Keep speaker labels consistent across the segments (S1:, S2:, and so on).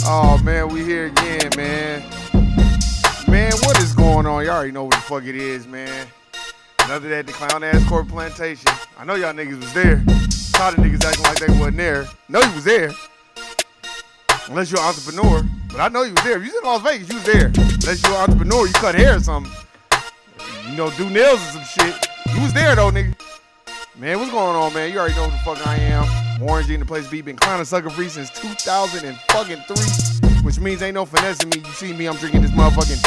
S1: Oh, man, we here again, man. Man, what is going on? Y'all already know what the fuck it is, man. Another day at the clown-ass corporate plantation. I know y'all niggas was there. Tired of niggas acting like they wasn't there. Know you was there. Unless you're an entrepreneur. But I know you was there. If you was in Las Vegas, you was there. Unless you're an entrepreneur, you cut hair or something. You know, do nails or some shit. You was there, though, nigga. Man, what's going on, man? You already know who the fuck I am. Warren G in the place be. Been clowning sucker free since 2003, which means ain't no finessing me. You see me, I'm drinking this motherfucking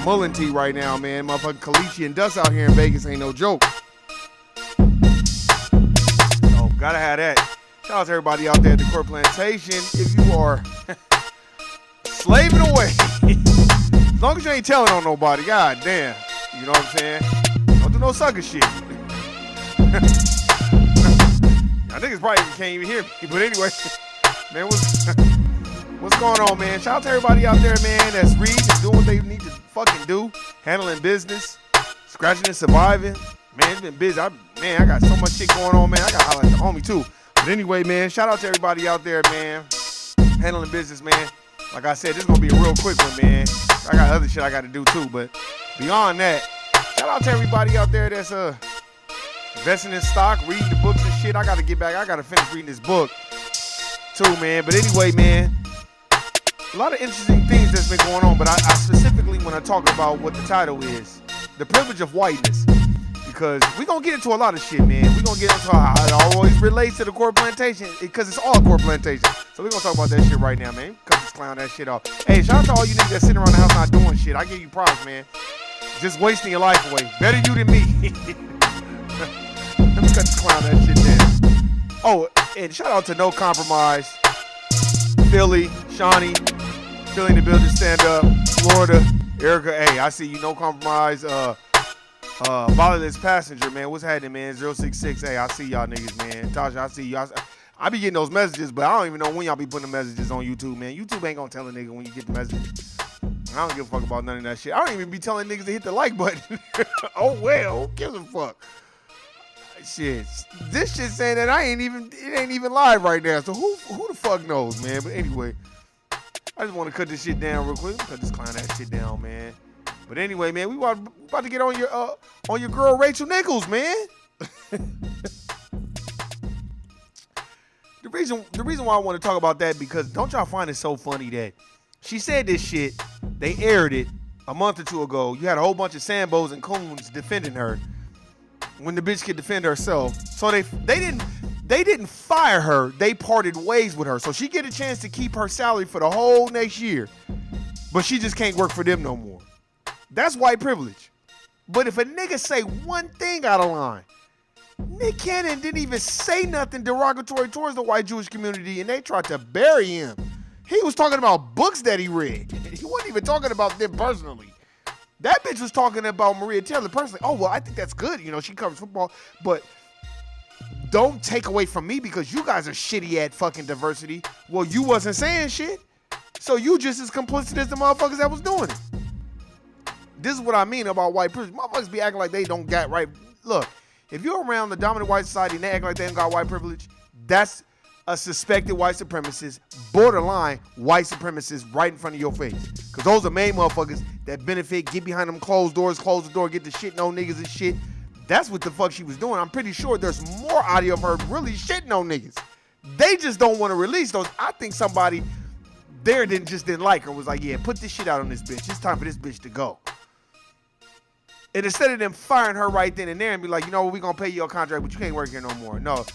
S1: Mullen tea right now, man. Motherfucking Kalichi and Dust out here in Vegas ain't no joke. So, gotta have that. Shout out to everybody out there at the Court Plantation. If you are slaving away, as long as you ain't telling on nobody, god damn. You know what I'm saying? Don't do no sucker shit. Now, niggas probably can't even hear me. But anyway, man, what's going on, man? Shout out to everybody out there, man, that's reading and doing what they need to fucking do. Handling business, scratching and surviving. Man, it's been busy. I got so much shit going on, man. I got to highlight the homie, too. But anyway, man, shout out to everybody out there, man. Handling business, man. Like I said, this is going to be a real quick one, man. I got other shit I got to do, too. But beyond that, shout out to everybody out there that's investing in stock, reading the books and shit. I got to get back. I got to finish reading this book, too, man. But anyway, man, a lot of interesting things that's been going on. But I specifically want to talk about what the title is, the privilege of whiteness. Because we're going to get into a lot of shit, man. We're going to get into how it always relates to the Court Plantation. Because it's all Court Plantation. So we're going to talk about that shit right now, man. Cut this clown that shit off. Hey, shout out to all you niggas that's sitting around the house not doing shit. I give you props, man. Just wasting your life away. Better you than me. Let me cut this clown that shit down. Oh, and shout out to No Compromise. Philly, Shawnee. Philly in the building, stand up. Florida, Erica. Hey, I see you. No Compromise. Volunteers passenger, man. What's happening, man? 066. Hey, I see y'all niggas, man. Tasha, I see y'all. I be getting those messages, but I don't even know when y'all be putting the messages on YouTube, man. YouTube ain't gonna tell a nigga when you get the messages. I don't give a fuck about none of that shit. I don't even be telling niggas to hit the like button. Oh well, who gives a fuck? Shit, this shit saying that it ain't even live right now. So who the fuck knows, man? But anyway, I just want to cut this shit down real quick. Cut this clown that shit down, man. But anyway, man, we about to get on your girl Rachel Nichols, man. The reason why I want to talk about that, because don't y'all find it so funny that she said this shit, they aired it a month or two ago. You had a whole bunch of Sambos and coons defending her when the bitch could defend herself. So they didn't fire her. They parted ways with her. So she get a chance to keep her salary for the whole next year. But she just can't work for them no more. That's white privilege. But if a nigga say one thing out of line, Nick Cannon didn't even say nothing derogatory towards the white Jewish community, and they tried to bury him. He was talking about books that he read. He wasn't even talking about them personally. That bitch was talking about Maria Taylor personally. Oh, well, I think that's good. You know, she covers football. But don't take away from me because you guys are shitty at fucking diversity. Well, you wasn't saying shit. So you just as complicit as the motherfuckers that was doing it. This is what I mean about white privilege. Motherfuckers be acting like they don't got right. Look, if you're around the dominant white society and they act like they don't got white privilege, that's a suspected white supremacist, borderline white supremacist right in front of your face. Because those are main motherfuckers that benefit, get behind them closed doors, close the door, get the shitting on niggas and shit. That's what the fuck she was doing. I'm pretty sure there's more audio of her really shitting on niggas. They just don't want to release those. I think somebody there didn't like her, was like, yeah, put this shit out on this bitch. It's time for this bitch to go. And instead of them firing her right then and there and be like, you know what, we gonna pay you a contract, but you can't work here no more. No,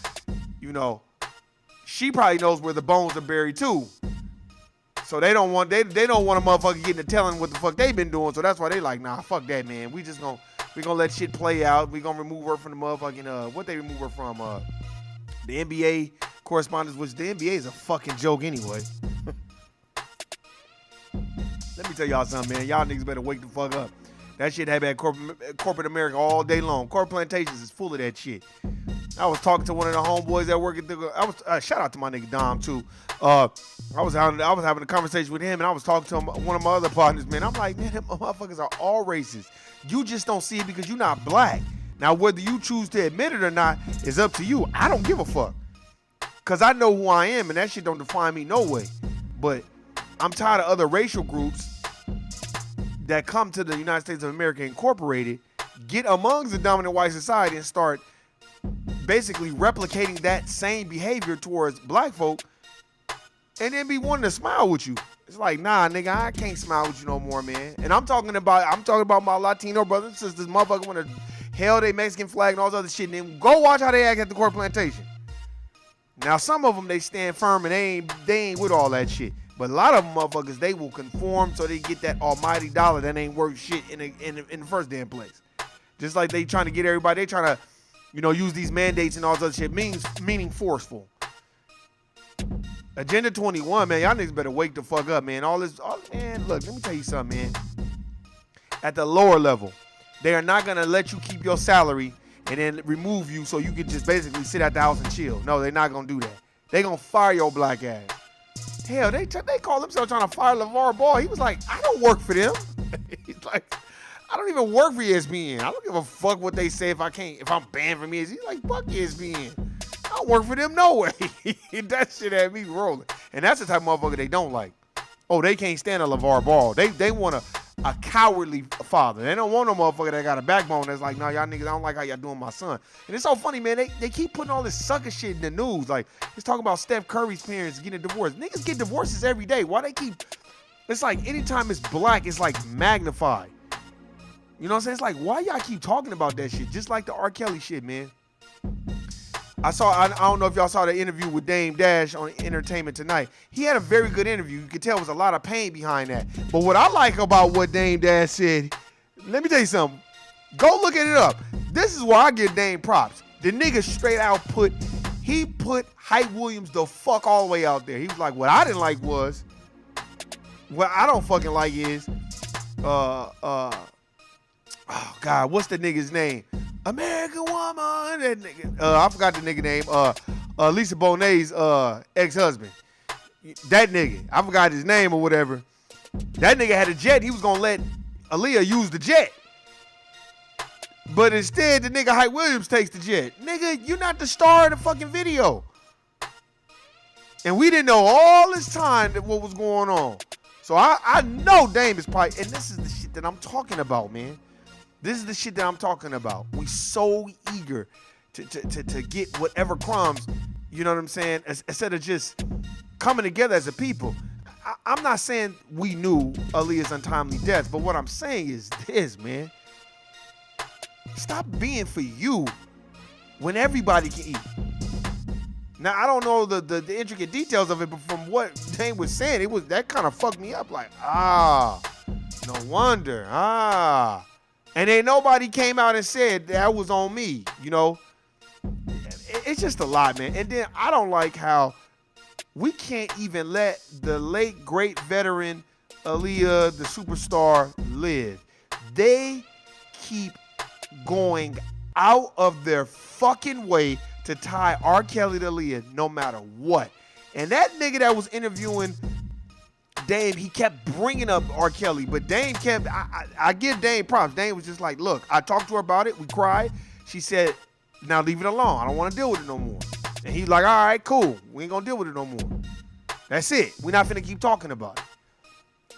S1: you know, she probably knows where the bones are buried too. So they don't want a motherfucker getting to telling what the fuck they been doing. So that's why they like, nah, fuck that, man. We gonna let shit play out. We gonna remove her from the motherfucking what they remove her from the NBA correspondence, which the NBA is a fucking joke anyway. Let me tell y'all something, man. Y'all niggas better wake the fuck up. That shit had been corporate America all day long. Corporate plantations is full of that shit. I was talking to one of the homeboys that work at the. Shout out to my nigga Dom too. I was having a conversation with him, and I was talking to him, one of my other partners. Man, I'm like, man, them motherfuckers are all racist. You just don't see it because you're not black. Now, whether you choose to admit it or not is up to you. I don't give a fuck. Because I know who I am, and that shit don't define me no way. But I'm tired of other racial groups that come to the United States of America Incorporated, get amongst the dominant white society and start basically replicating that same behavior towards black folk, and then be wanting to smile with you. It's like, nah, nigga, I can't smile with you no more, man. And I'm talking about my Latino brothers and sisters, motherfucker want to hail their Mexican flag and all this other shit, and then go watch how they act at the court plantation. Now, some of them, they stand firm and they ain't with all that shit. But a lot of them motherfuckers, they will conform so they get that almighty dollar that ain't worth shit in the first damn place. Just like they trying to get everybody, they trying to, use these mandates and all this other shit, meaning forceful. Agenda 21, man, y'all niggas better wake the fuck up, man. Man, look, let me tell you something, man. At the lower level, they are not going to let you keep your salary and then remove you so you can just basically sit at the house and chill. No, they're not going to do that. They're going to fire your black ass. Hell, they call themselves trying to fire LeVar Ball. He was like, I don't work for them. He's like, I don't even work for ESPN. I don't give a fuck what they say if I'm banned from ESPN. He's like, fuck ESPN. I don't work for them no way. That shit had me rolling. And that's the type of motherfucker they don't like. Oh, they can't stand a LeVar Ball. They want a cowardly father. They don't want no motherfucker that got a backbone that's like, no, y'all niggas, I don't like how y'all doing my son. And it's so funny, man. They keep putting all this sucker shit in the news. Like, it's talking about Steph Curry's parents getting a divorce. Niggas get divorces every day. Why they keep... It's like anytime it's black, it's like magnified. You know what I'm saying? It's like, why y'all keep talking about that shit? Just like the R. Kelly shit, man. I don't know if y'all saw the interview with Dame Dash on Entertainment Tonight. He had a very good interview. You could tell there was a lot of pain behind that. But what I like about what Dame Dash said, let me tell you something. Go look it up. This is why I give Dame props. The nigga straight out put Hype Williams the fuck all the way out there. He was like, what I didn't like was, what I don't fucking like is, oh God, what's the nigga's name? American Woman. That nigga, I forgot the nigga name. Lisa Bonet's ex-husband. That nigga, I forgot his name or whatever. That nigga had a jet. He was gonna let Aaliyah use the jet. But instead, the nigga Hype Williams takes the jet. Nigga, you're not the star of the fucking video. And we didn't know all this time that what was going on. So I know Dame is probably, and this is the shit that I'm talking about, man. This is the shit that I'm talking about. We so eager to get whatever crumbs, you know what I'm saying, instead of just coming together as a people. I'm not saying we knew Aaliyah's untimely death, but what I'm saying is this, man. Stop being for you when everybody can eat. Now, I don't know the intricate details of it, but from what Dame was saying, that kind of fucked me up. Like, no wonder. And then nobody came out and said that was on me, you know. It's just a lot, man. And then I don't like how we can't even let the late, great veteran Aaliyah, the superstar, live. They keep going out of their fucking way to tie R. Kelly to Aaliyah no matter what. And that nigga that was interviewing Dame, he kept bringing up R. Kelly, but Dame kept, I give Dame props. Dame was just like, look, I talked to her about it. We cried. She said, now leave it alone. I don't want to deal with it no more. And he's like, all right, cool. We ain't going to deal with it no more. That's it. We're not finna keep talking about it.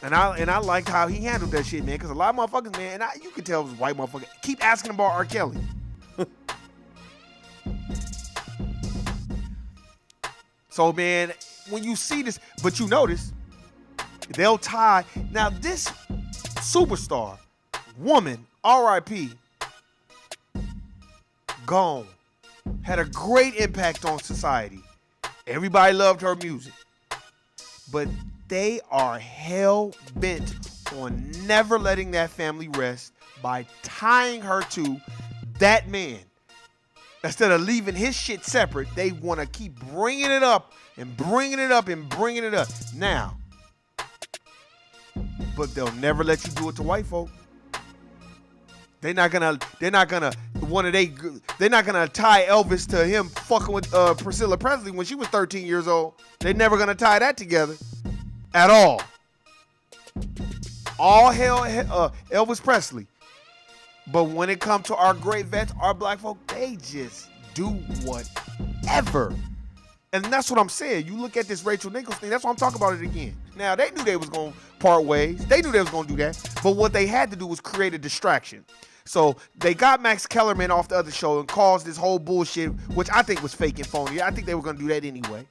S1: And I liked how he handled that shit, man, because a lot of motherfuckers, man, and you can tell it was white motherfuckers, keep asking about R. Kelly. So, man, when you see this, but you notice, they'll tie. Now, this superstar, woman, R.I.P., gone, had a great impact on society. Everybody loved her music. But they are hell-bent on never letting that family rest by tying her to that man. Instead of leaving his shit separate, they want to keep bringing it up and bringing it up and bringing it up. Now, but they'll never let you do it to white folk. They're not gonna tie Elvis to him fucking with Priscilla Presley when she was 13 years old. They're never gonna tie that together at all. All hell, Elvis Presley. But when it comes to our great vets, our black folk, they just do whatever. And that's what I'm saying. You look at this Rachel Nichols thing, that's why I'm talking about it again. Now, they knew they was going to part ways. They knew they was going to do that. But what they had to do was create a distraction. So they got Max Kellerman off the other show and caused this whole bullshit, which I think was fake and phony. I think they were going to do that anyway.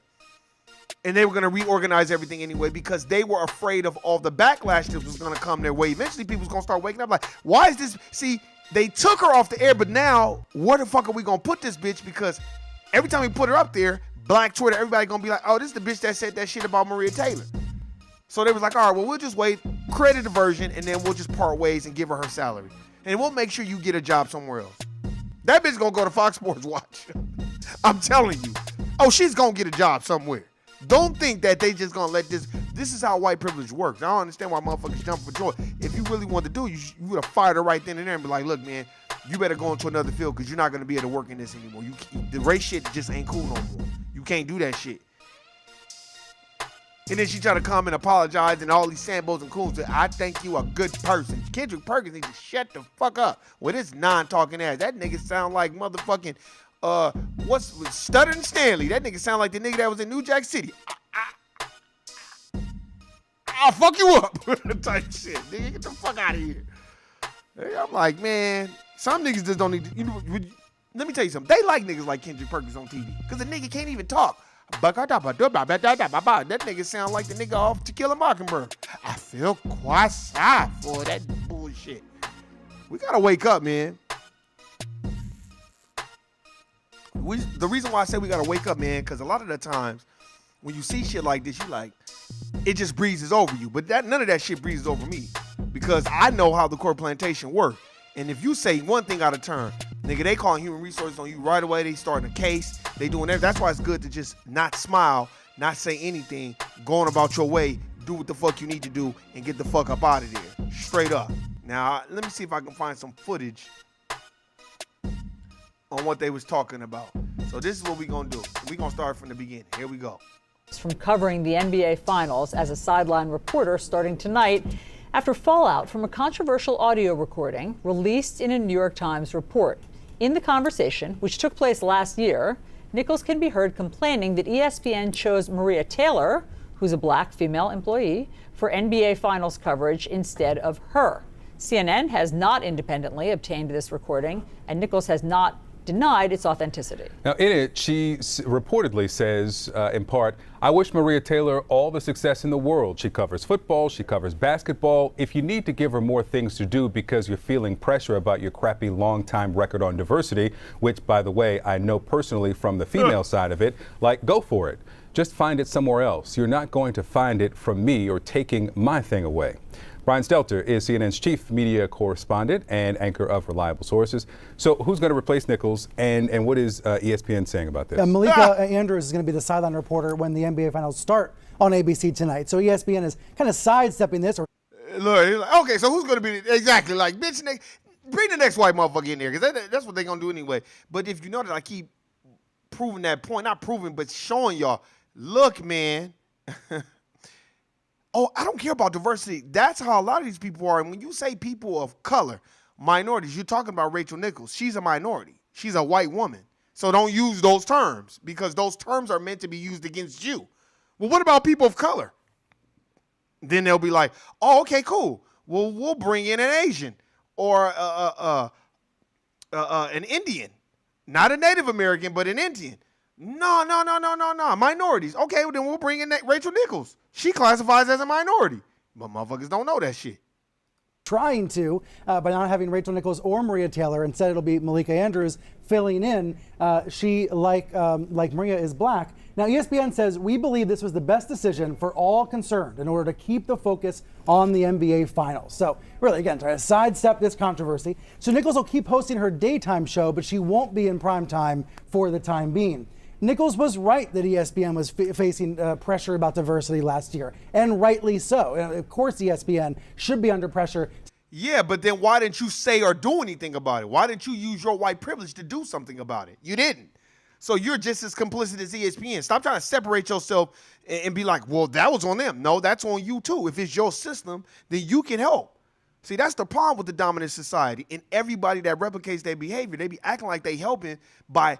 S1: And they were going to reorganize everything anyway because they were afraid of all the backlash that was going to come their way. Eventually, people was going to start waking up like, why is this? See, they took her off the air, but now, where the fuck are we going to put this bitch? Because every time we put her up there, Black Twitter, everybody going to be like, oh, this is the bitch that said that shit about Maria Taylor. So they was like, all right, well, we'll just wait, create a diversion, and then we'll just part ways and give her her salary. And we'll make sure you get a job somewhere else. That bitch going to go to Fox Sports Watch. I'm telling you. Oh, she's going to get a job somewhere. Don't think that they just gonna let this is how white privilege works. I don't understand why motherfuckers jump for joy. If you really want to do, you would have fired her right then and there and be like, look, man, you better go into another field because you're not gonna be able to work in this anymore. The race shit just ain't cool no more. You can't do that shit. And then she try to come and apologize and all these Sambos and coons. I think you a good person. Kendrick Perkins needs to shut the fuck up with his non-talking ass. That nigga sound like motherfucking what's Stuttering Stanley? That nigga sound like the nigga that was in New Jack City. I'll fuck you up. Type shit. Nigga, get the fuck out of here. I'm like, man, some niggas just don't need to, let me tell you something. They like niggas like Kendrick Perkins on TV. Because the nigga can't even talk. That nigga sound like the nigga off To Kill a Mockingbird. I feel quite sorry for that bullshit. We gotta wake up, man. The reason why I say we gotta wake up, man, because a lot of the times when you see shit like this, you like, it just breezes over you. But none of that shit breezes over me because I know how the court plantation works. And if you say one thing out of turn, nigga, they calling human resources on you right away. They starting a case. They doing everything. That's why it's good to just not smile, not say anything, going about your way, do what the fuck you need to do, and get the fuck up out of there. Straight up. Now, let me see if I can find some footage on what they was talking about. So this is what we gonna do. We gonna start from the beginning. Here we go.
S2: From covering the NBA Finals as a sideline reporter starting tonight after fallout from a controversial audio recording released in a New York Times report. In the conversation, which took place last year, Nichols can be heard complaining that ESPN chose Maria Taylor, who's a black female employee, for NBA Finals coverage instead of her. CNN has not independently obtained this recording, and Nichols has not denied its authenticity.
S3: Now, in it, she reportedly says, in part, I wish Maria Taylor all the success in the world. She covers football, she covers basketball. If you need to give her more things to do because you're feeling pressure about your crappy long-time record on diversity, which, by the way, I know personally from the female side of it, like, go for it. Just find it somewhere else. You're not going to find it from me or taking my thing away. Brian Stelter is CNN's chief media correspondent and anchor of Reliable Sources. So who's going to replace Nichols, and what is ESPN saying about this?
S4: Malika Andrews is going to be the sideline reporter when the NBA Finals start on ABC tonight. So ESPN is kind of sidestepping this.
S1: Look, okay, so who's going to be exactly like, bitch, bring the next white motherfucker in there because that's what they're going to do anyway. But if you know that I keep proving that point, not proving, but showing y'all, look, man. Oh, I don't care about diversity. That's how a lot of these people are. And when you say people of color, minorities, you're talking about Rachel Nichols. She's a minority. She's a white woman. So don't use those terms because those terms are meant to be used against you. Well, what about people of color? Then they'll be like, oh, okay, cool. Well, we'll bring in an Asian or an Indian. Not a Native American, but an Indian. No. Minorities. Okay, well, then we'll bring in Rachel Nichols. She classifies as a minority. But motherfuckers don't know that shit.
S4: Trying to, by not having Rachel Nichols or Maria Taylor. Instead, it'll be Malika Andrews filling in. She, like Maria, is black. Now, ESPN says, we believe this was the best decision for all concerned in order to keep the focus on the NBA Finals. So, really, again, try to sidestep this controversy. So Nichols will keep hosting her daytime show, but she won't be in prime time for the time being. Nichols was right that ESPN was facing pressure about diversity last year, and rightly so. Of course, ESPN should be under pressure.
S1: Yeah, but then why didn't you say or do anything about it? Why didn't you use your white privilege to do something about it? You didn't. So you're just as complicit as ESPN. Stop trying to separate yourself and be like, well, that was on them. No, that's on you too. If it's your system, then you can help. See, that's the problem with the dominant society. And everybody that replicates their behavior, they be acting like they helping by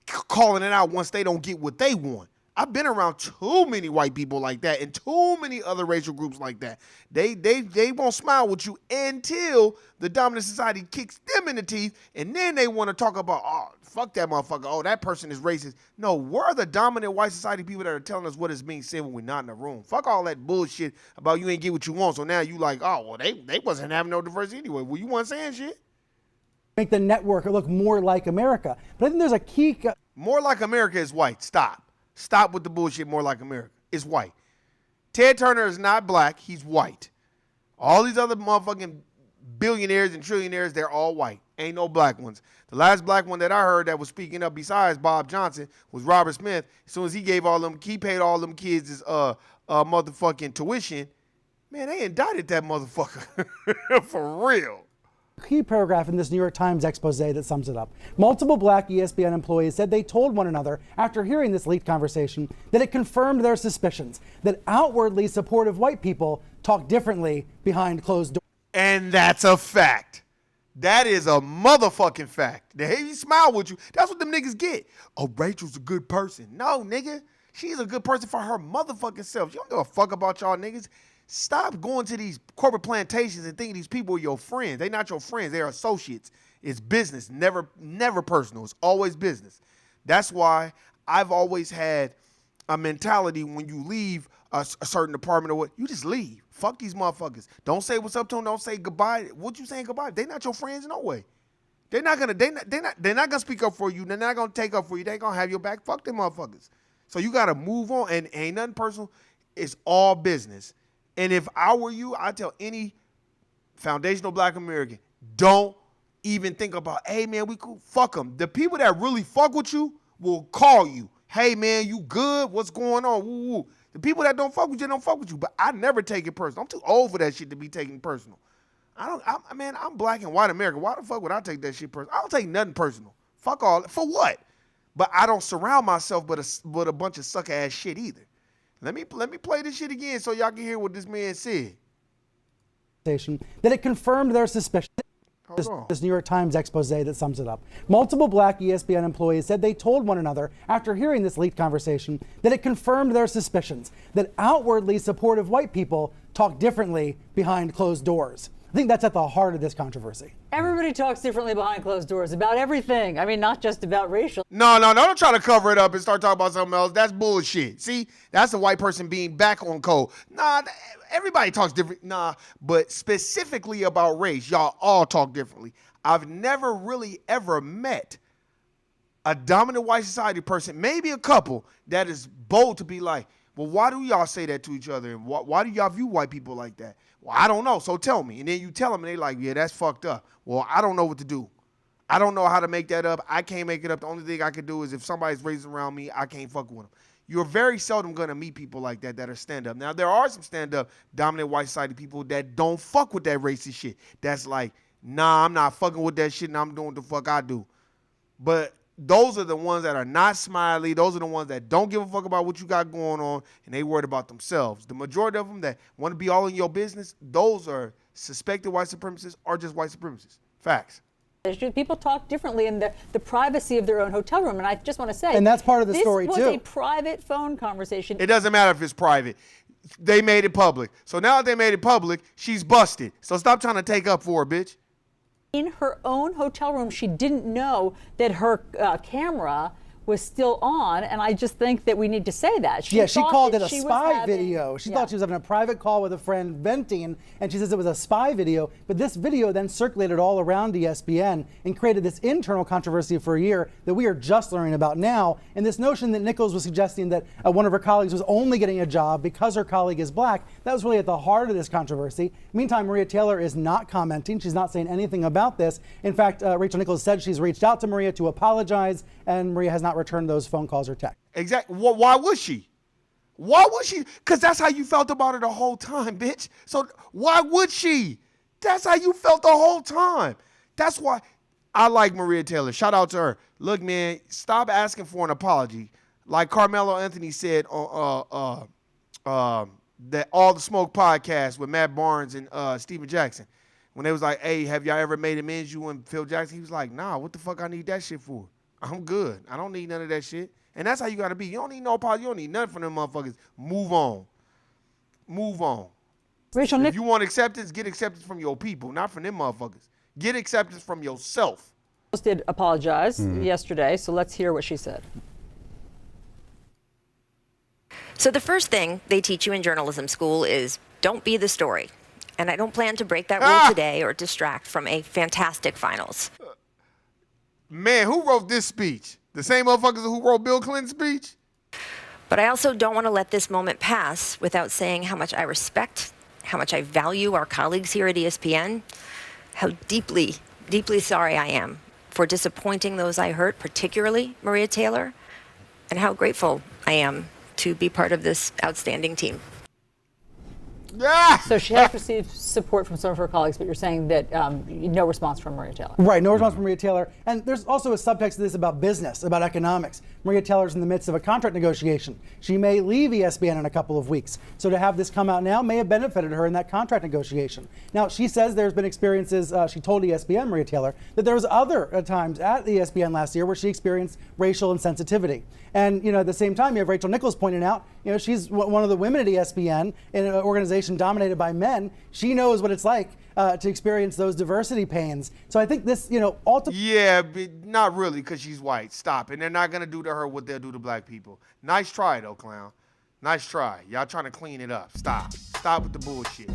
S1: calling it out once they don't get what they want. I've been around too many white people like that and too many other racial groups like that. They won't smile with you until the dominant society kicks them in the teeth, and then they want to talk about, oh, fuck that motherfucker. Oh, that person is racist. No, we're the dominant white society people that are telling us what is being said when we're not in the room. Fuck all that bullshit about you ain't get what you want. So now you like, oh, well, they wasn't having no diversity anyway. Well, you weren't saying shit.
S4: Make the network look more like America. But I think there's a key.
S1: More like America is white. Stop with the bullshit. More like America. It's white. Ted Turner is not black. He's white. All these other motherfucking billionaires and trillionaires, they're all white. Ain't no black ones. The last black one that I heard that was speaking up besides Bob Johnson was Robert Smith. As soon as he paid all them kids his motherfucking tuition, man, they indicted that motherfucker. For real.
S4: Key paragraph in this New York Times expose that sums it up. Multiple black ESPN employees said they told one another after hearing this leaked conversation that it confirmed their suspicions that outwardly supportive white people talk differently behind closed doors.
S1: And that's a fact. That is a motherfucking fact. The heavy smile with you, that's what them niggas get. Oh, Rachel's a good person. No, nigga. She's a good person for her motherfucking self. You don't give a fuck about y'all niggas. Stop going to these corporate plantations and thinking these people are your friends. They're not your friends. They're associates. It's business, never personal. It's always business. That's why I've always had a mentality when you leave a certain department or what, you just leave. Fuck these motherfuckers. Don't say what's up to them. Don't say goodbye. What you saying goodbye? They're not your friends no way. They're not gonna speak up for you. They're not gonna take up for you. They ain't gonna have your back. Fuck them motherfuckers. So you gotta move on, and ain't nothing personal. It's all business. And if I were you, I'd tell any foundational black American, don't even think about, hey, man, we cool. Fuck them. The people that really fuck with you will call you. Hey, man, you good? What's going on? Woo, woo. The people that don't fuck with you, don't fuck with you. But I never take it personal. I'm too old for that shit to be taken personal. I'm black and white American. Why the fuck would I take that shit personal? I don't take nothing personal. Fuck all. For what? But I don't surround myself with a bunch of sucker-ass shit either. Let me play this shit again so y'all can hear what this man said.
S4: That it confirmed their suspicion. This New York Times expose that sums it up. Multiple black ESPN employees said they told one another after hearing this leaked conversation that it confirmed their suspicions that outwardly supportive white people talk differently behind closed doors. I think that's at the heart of this controversy.
S2: Everybody talks differently behind closed doors about everything. I mean, not just about racial.
S1: No, don't try to cover it up and start talking about something else. That's bullshit. See, that's a white person being back on code. Nah, everybody talks different. Nah, but specifically about race, y'all all talk differently. I've never really ever met a dominant white society person, maybe a couple, that is bold to be like, well, why do y'all say that to each other? And why do y'all view white people like that? Well, I don't know, so tell me. And then you tell them, and they like, yeah, that's fucked up. Well, I don't know what to do. I don't know how to make that up. I can't make it up. The only thing I can do is if somebody's racist around me, I can't fuck with them. You're very seldom going to meet people like that are stand-up. Now, there are some stand-up dominant white society people that don't fuck with that racist shit. That's like, nah, I'm not fucking with that shit, and I'm doing what the fuck I do. But those are the ones that are not smiley. Those are the ones that don't give a fuck about what you got going on, and they worried about themselves. The majority of them that want to be all in your business, those are suspected white supremacists or just white supremacists. Facts.
S2: People talk differently in the privacy of their own hotel room. And I just want to say,
S4: and that's part of the story, too.
S2: This was a private phone conversation.
S1: It doesn't matter if it's private. They made it public. So now that they made it public, she's busted. So stop trying to take up for her, bitch.
S2: In her own hotel room, she didn't know that her camera was still on, and I just think that we need to say that.
S4: She called it a spy video. She thought she was having a private call with a friend venting, and she says it was a spy video. But this video then circulated all around ESPN and created this internal controversy for a year that we are just learning about now. And this notion that Nichols was suggesting that one of her colleagues was only getting a job because her colleague is black, that was really at the heart of this controversy. Meantime, Maria Taylor is not commenting. She's not saying anything about this. In fact, Rachel Nichols said she's reached out to Maria to apologize, and Maria has not returned those phone calls or texts.
S1: Exactly. Why would she? Why would she? Because that's how you felt about her the whole time, bitch. So why would she? That's how you felt the whole time. That's why I like Maria Taylor. Shout out to her. Look, man, stop asking for an apology. Like Carmelo Anthony said on that All the Smoke podcast with Matt Barnes and Steven Jackson. When they was like, hey, have y'all ever made amends, you and Phil Jackson? He was like, nah, what the fuck I need that shit for? I'm good. I don't need none of that shit. And that's how you got to be. You don't need no apology. You don't need nothing from them motherfuckers. Move on. Move on.
S2: Rachel
S1: If
S2: Nichols
S1: you want acceptance, get acceptance from your people, not from them motherfuckers. Get acceptance from yourself.
S2: did apologize yesterday, so let's hear what she said.
S5: So the first thing they teach you in journalism school is don't be the story. And I don't plan to break that rule today or distract from a fantastic finals.
S1: Man, who wrote this speech? The same motherfuckers who wrote Bill Clinton's speech?
S5: But I also don't want to let this moment pass without saying how much I respect, how much I value our colleagues here at ESPN, how deeply, deeply sorry I am for disappointing those I hurt, particularly Maria Taylor, and how grateful I am to be part of this outstanding team.
S2: So she has received support from some of her colleagues, but you're saying that no response from Maria Taylor.
S4: Right, no response from Maria Taylor. And there's also a subtext to this about business, about economics. Maria Taylor's in the midst of a contract negotiation. She may leave ESPN in a couple of weeks. So to have this come out now may have benefited her in that contract negotiation. Now, she says there's been experiences, she told ESPN, Maria Taylor, that there was other times at ESPN last year where she experienced racial insensitivity. And, at the same time, you have Rachel Nichols pointing out, she's one of the women at ESPN in an organization dominated by men. She knows what it's like to experience those diversity pains. So I think this, ultimately.
S1: Yeah, but not really, because she's white. Stop. And they're not going to do to her what they'll do to black people. Nice try, though, clown. Nice try. Y'all trying to clean it up. Stop. Stop with the bullshit.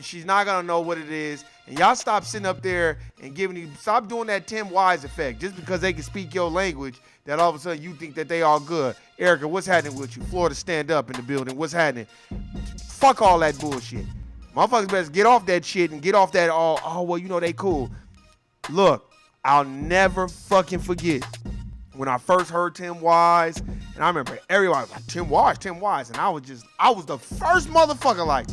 S1: She's not going to know what it is. And y'all stop sitting up there and stop doing that Tim Wise effect. Just because they can speak your language, that all of a sudden you think that they all good. Erica, what's happening with you? Florida, stand up in the building. What's happening? Fuck all that bullshit. Motherfuckers better get off that shit and get off that they cool. Look, I'll never fucking forget when I first heard Tim Wise, and I remember everybody was like, Tim Wise, and I was the first motherfucker like,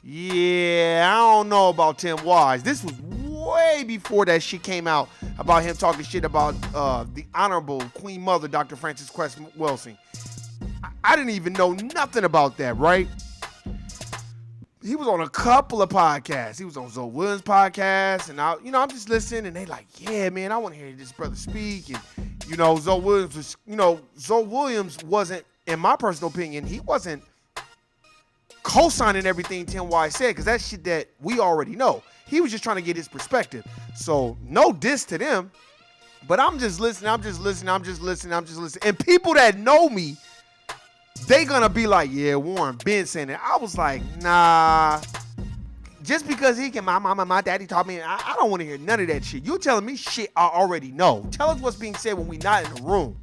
S1: yeah, I don't know about Tim Wise. This was way before that shit came out about him talking shit about the Honorable Queen Mother, Dr. Frances Cress Welsing. I didn't even know nothing about that, right? He was on a couple of podcasts. He was on Zoe Williams' podcast, and I'm just listening, and they like, yeah, man, I want to hear this brother speak. And Zoe Williams wasn't, in my personal opinion, he wasn't co-signing everything Tim Wise said, because that's shit that we already know. He was just trying to get his perspective. So no diss to them, but I'm just listening. And people that know me, they gonna be like, yeah, Warren been saying it. I was like, nah. Just because he can, my mama, my daddy taught me, I don't want to hear none of that shit. You telling me shit I already know. Tell us what's being said when we not in the room.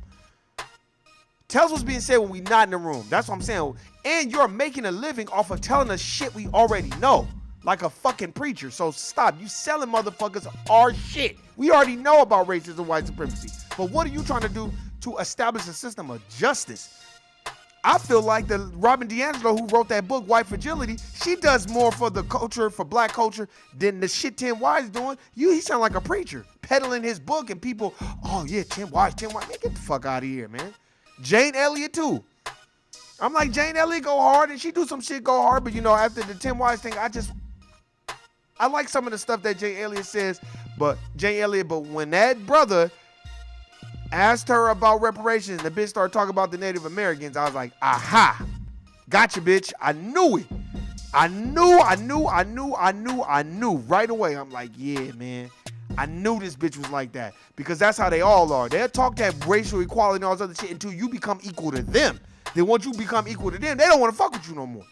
S1: Tell us what's being said when we not in the room. That's what I'm saying. And you're making a living off of telling us shit we already know. Like a fucking preacher. So stop. You selling motherfuckers our shit. We already know about racism and white supremacy. But what are you trying to do to establish a system of justice? I feel like the Robin DiAngelo, who wrote that book, White Fragility, she does more for the culture, for black culture, than the shit Tim Wise doing. He sound like a preacher, peddling his book, and people, oh yeah, Tim Wise. Man, get the fuck out of here, man. Jane Elliott, too. I'm like, Jane Elliott go hard, and she do some shit go hard, but after the Tim Wise thing, I like some of the stuff that Jane Elliott says, but when that brother asked her about reparations, the bitch started talking about the Native Americans, I was like, aha, gotcha, bitch. I knew it. I knew right away. I'm like, yeah, man. I knew this bitch was like that, because that's how they all are. They'll talk that racial equality and all this other shit until you become equal to them. Then once you become equal to them, they don't want to fuck with you no more.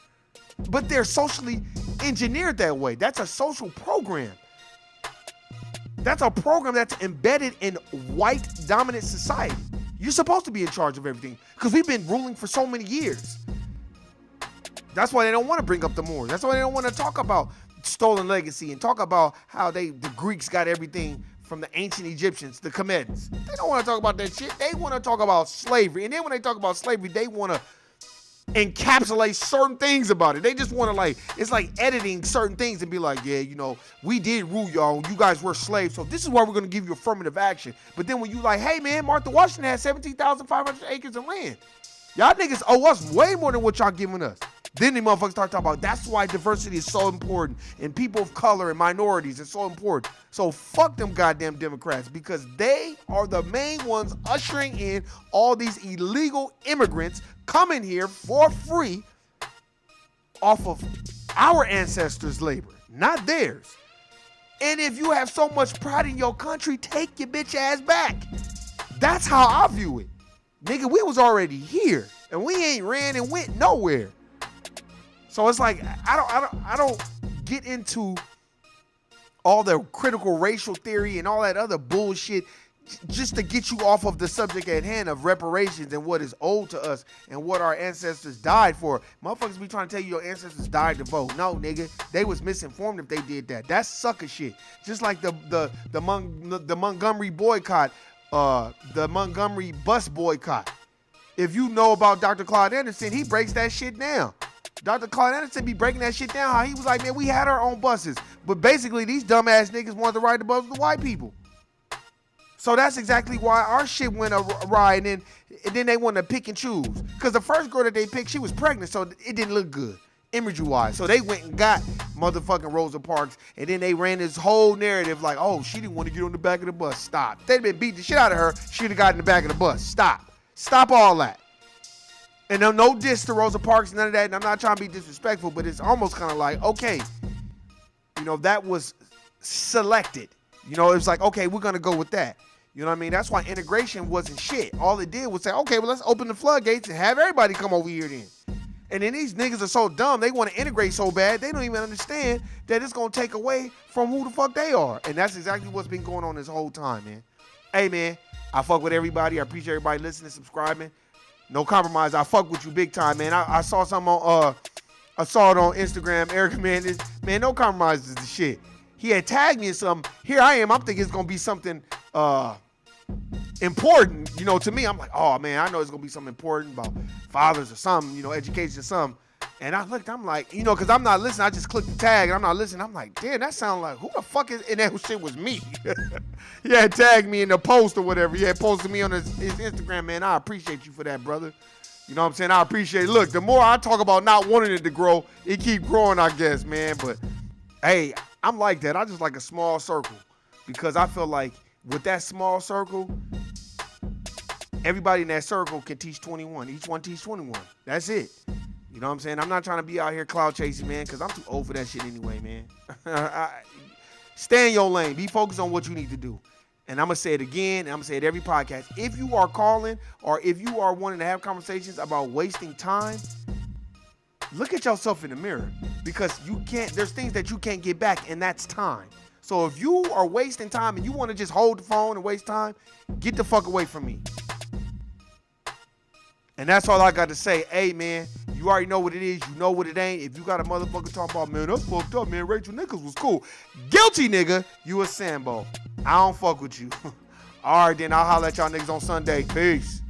S1: But they're socially engineered that way. That's a social program. That's a program that's embedded in white dominant society. You're supposed to be in charge of everything, because we've been ruling for so many years. That's why they don't want to bring up the Moors. That's why they don't want to talk about stolen legacy and talk about how the Greeks got everything from the ancient Egyptians, the Comedians. They don't want to talk about that shit. They want to talk about slavery. And then when they talk about slavery, they want to encapsulate certain things about it. They just want to it's like editing certain things and be like, yeah, we did rule y'all. You guys were slaves. So this is why we're going to give you affirmative action. But then when you like, hey man, Martha Washington had 17,500 acres of land. Y'all niggas owe us way more than what y'all giving us. Then the motherfuckers start talking about that's why diversity is so important and people of color and minorities is so important. So fuck them goddamn Democrats because they are the main ones ushering in all these illegal immigrants coming here for free off of our ancestors' labor, not theirs. And if you have so much pride in your country, take your bitch ass back. That's how I view it. Nigga, we was already here and we ain't ran and went nowhere. So it's like I don't get into all the critical racial theory and all that other bullshit just to get you off of the subject at hand of reparations and what is owed to us and what our ancestors died for. Motherfuckers be trying to tell you your ancestors died to vote. No, nigga, they was misinformed if they did that. That's sucker shit. Just like the Montgomery boycott, the Montgomery bus boycott. If you know about Dr. Claude Anderson, he breaks that shit down. Dr. Claude Anderson be breaking that shit down. How he was like, man, we had our own buses. But basically, these dumbass niggas wanted to ride the bus with the white people. So that's exactly why our shit went awry, and then they wanted to pick and choose. Because the first girl that they picked, she was pregnant, so it didn't look good, imagery-wise. So they went and got motherfucking Rosa Parks, and then they ran this whole narrative like, oh, she didn't want to get on the back of the bus. Stop. They'd been beating the shit out of her. She'd have gotten in the back of the bus. Stop. Stop all that. And no diss to Rosa Parks, none of that. And I'm not trying to be disrespectful, but it's almost kind of like, okay, you know, that was selected. You know, it was like, okay, we're going to go with that. You know what I mean? That's why integration wasn't shit. All it did was say, okay, well, let's open the floodgates and have everybody come over here then. And then these niggas are so dumb, they want to integrate so bad, they don't even understand that it's going to take away from who the fuck they are. And that's exactly what's been going on this whole time, man. Hey, man, I fuck with everybody. I appreciate everybody listening, subscribing. No compromise. I fuck with you big time, man. I saw something on, I saw it on Instagram. Eric, man, no compromise is the shit. He had tagged me in something. Here I am. I'm thinking it's going to be something important, you know, to me. I'm like, oh, man, I know it's going to be something important about fathers or something, you know, education or something. And I looked, I'm like, you know, because I'm not listening. I just clicked the tag, and I'm not listening. I'm like, damn, that sounds like, who the fuck is, and that shit was me. He had tagged me in the post or whatever. He had posted me on his Instagram, man. I appreciate you for that, brother. You know what I'm saying? I appreciate it. Look, the more I talk about not wanting it to grow, it keep growing, I guess, man. But, hey, I'm like that. I just like a small circle because I feel like with that small circle, everybody in that circle can teach 21. Each one teach 21. That's it. You know what I'm saying? I'm not trying to be out here cloud chasing, man, because I'm too old for that shit anyway, man. Stay in your lane. Be focused on what you need to do. And I'm going to say it again, and I'm going to say it every podcast. If you are calling or if you are wanting to have conversations about wasting time, look at yourself in the mirror because there's things that you can't get back, and that's time. So if you are wasting time and you want to just hold the phone and waste time, get the fuck away from me. And that's all I got to say. Hey, man, you already know what it is. You know what it ain't. If you got a motherfucker talking about, man, that's fucked up, man. Rachel Nichols was cool. Guilty, nigga. You a Sambo. I don't fuck with you. All right, then I'll holler at y'all niggas on Sunday. Peace.